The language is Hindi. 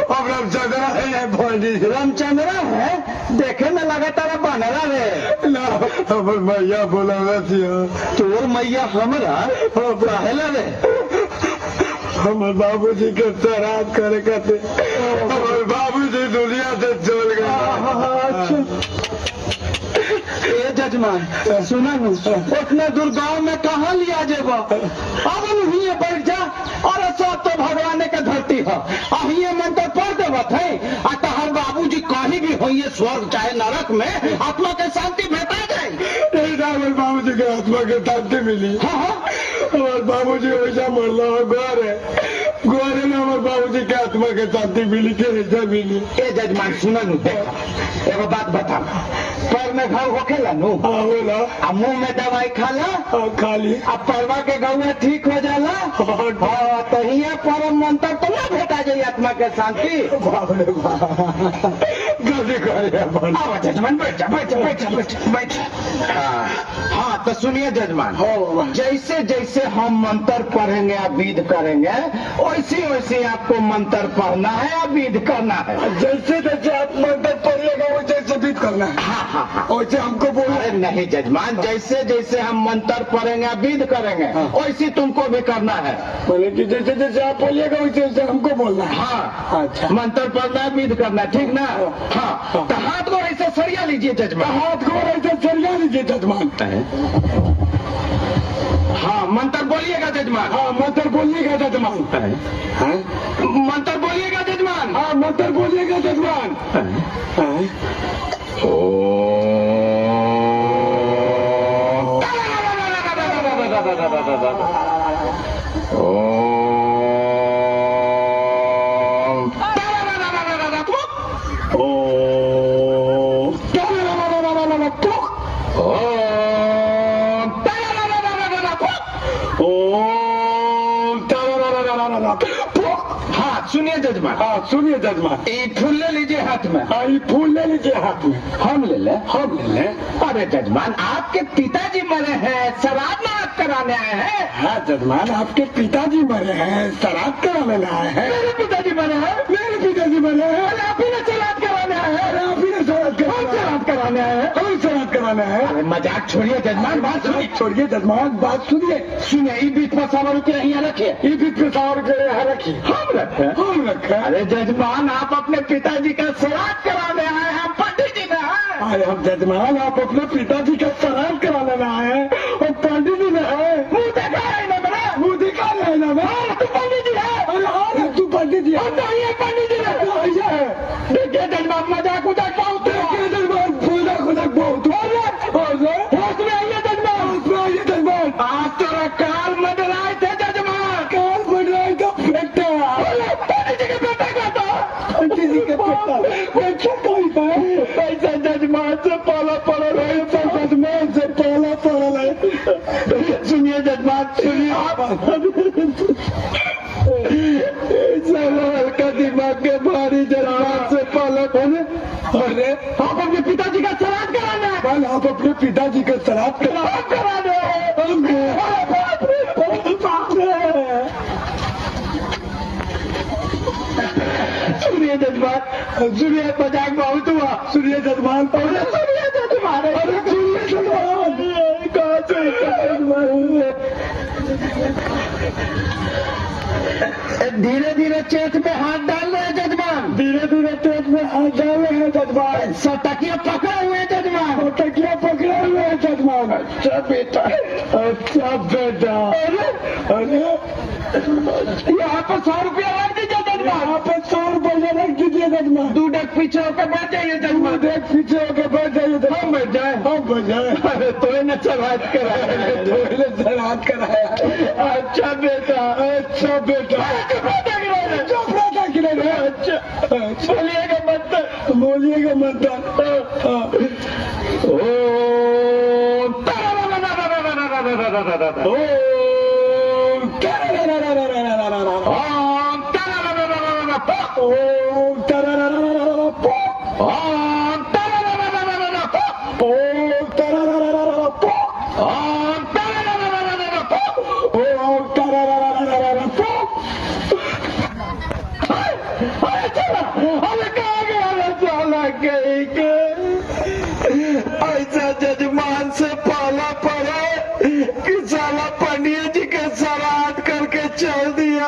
अब रामचंद्रा है पंडित जी। रामचंद्रा है? देखे में लगा तारा बनरा रे। ना हमर मैया बोला थी। तोर मैया हमरा पहला रे। हमारे बाबूजी के श्राद्ध करे कहते, हमारे बाबूजी दुनिया से चल गए। ए जजमान सुना न, उतने दूर गाँव में कहाँ लिया जेबा? अब वहीं बैठ जा और सब तो भगवान के धरती है। अहिए मन तो पढ़ देवत है। आ तहर बाबूजी कहीं भी होइए स्वर्ग चाहे नरक में आत्मा के शांति भेटा जाए। हमारे बाबूजी के आत्मा के शांति मिली। हमारे बाबूजी वैसा मरला गोर है, गोरे में हमारे बाबूजी के आत्मा के शांति मिली के ऐसा मिली। ए जजमान सुना नु, देखा एगो बात बता, पैर में घाव होखेला नु? हाँ होला। आ मुंह में दवाई खाला? हाँ खाली। अब परवा के गाँव में ठीक हो जाला? हाँ तो हिया परम मंत्र तो ना भेटा जाए आत्मा के शांति। गलती करे अपन। आओ जजमान बैठ जा, बैठ जा, बैठ जा, बैठ जा, बैठ जा। हाँ तो सुनिए जजमान, जैसे जैसे हम मंत्र पढ़ेंगे या विध करेंगे वैसे वैसे आपको मंत्र पढ़ना है या विध करना है। जैसे जैसे आप मंत्र पढ़िएगा वैसे वैसे विध करना है। हाँ हाँ हाँ। वैसे हमको बोला अरे नहीं जजमान, जैसे जैसे हम मंत्र पढ़ेंगे या विध करेंगे वैसे तुमको भी करना है। बोले कि जैसे जैसे आप बोलिएगा वैसे वैसे हमको बोलना है। हाँ अच्छा। मंत्र पढ़ना है, विध करना है, ठीक ना? हाँ तो हाथ को ऐसे सरिया लीजिए जजमान। हाथ को ऐसे सरिया लीजिए जजमान। हाँ मंत्र बोलिएगा जजमान। हाँ मंत्र बोलिएगा जजमान। मंत्र बोलिएगा जजमान। हाँ मंत्र बोलिएगा जजमान। हाँ सुनिए जजमान। हाँ सुनिए जजमान। ये फूल ले लीजिए हाथ में। हाँ ये फूल ले लीजिए हाथ में। हम ले ले, हम ले लें। अरे जजमान आपके पिताजी मरे हैं, श्राद्ध में आप कराने आए हैं। हाँ जजमान आपके पिताजी मरे हैं, श्राद्ध कराने आए हैं। मेरे पिताजी मरे हैं। मेरे पिताजी मरे हैं। अरे आप ही ने श्राद्ध कराने आए हैं। अरे आप ही ने श्राद्ध कराने आए हैं। कौन श्राद्ध कराना है? अरे मजाक छोड़िए जजमान, बात सुनिए। छोड़िए जजमान बात सुनिए। सुनिए ये बीच में 100 रुपया यहाँ रखिए। ये भी 100 रुपये यहाँ रखिए। हम रखे। हम रखे। अरे जजमान आप अपने पिताजी का श्राद्ध कराने आए हैं, हम पंडित जी में हैं। अरे हम जजमान आप अपने पिताजी का श्राद्ध कराने आए हैं और पंडित जी में है। मुँह देखा है ना मेरा? मुँह दिखा है ना मैं? तू पंडित जी है। अरे हाँ तू पंडित जी है। पंडित जी है। देखिए जजमान मजाक उजाक बहुत देखिए जजमान पूजा खुदा बहुत होश में आइए जजमान। होश में आइए जजमान। आज तेरा काल मंडराए थे जजमान। काल मंडराए का बेटा। पंडित जी के बेटा का था। पंडित जी के बेटा बेटा कोई था। ऐसा जजमान से पाला पड़ा रहे। जजमान से पाला पड़ा रहे। सुनिए जजमान सुनिए आप। हल्का दिमाग के भारी जजमान से पाला पड़े। अरे आप अपने पिताजी का श्राद्ध कराना है। कल आप अपने पिताजी का श्राद्ध कराना है। सुनिए जजमान, सुनिए मजाक बहुत हुआ। सुनिए जजमान। सुनिए जजमान। अरे सुनिए जजमान। कहाँ से धीरे धीरे चेत पे हाथ डाल रहे हैं जजमान। धीरे धीरे पेट में हाथ डाल रहे हैं जजमान। तकिया पकड़े हुए हैं जजमान। और तकिया पकड़े हुए हैं जजमान। अच्छा बेटा। अच्छा बेटा। अरे यहाँ पर 100 रुपया रख दीजिए जजमान। यहाँ पे 100 रुपये रख दीजिए जजमान। 2 डेग पीछे होकर बैठ जाइए जजमान। देख पीछे होकर बैठ जाइए जजमान। हम बैठ जाए। हम बैठ जाए। अरे तो न श्राद्ध कराया। तो श्राद्ध कराया। अच्छा बेटा। अच्छा बेटा। चपड़ा तक रहे। अच्छा बोलिएगा मंत्र। बोलिएगा मंत्र। गई के ऐसा जजमान से पाला पड़ा कि साला पंडित जी के श्राद्ध करके चल दिया।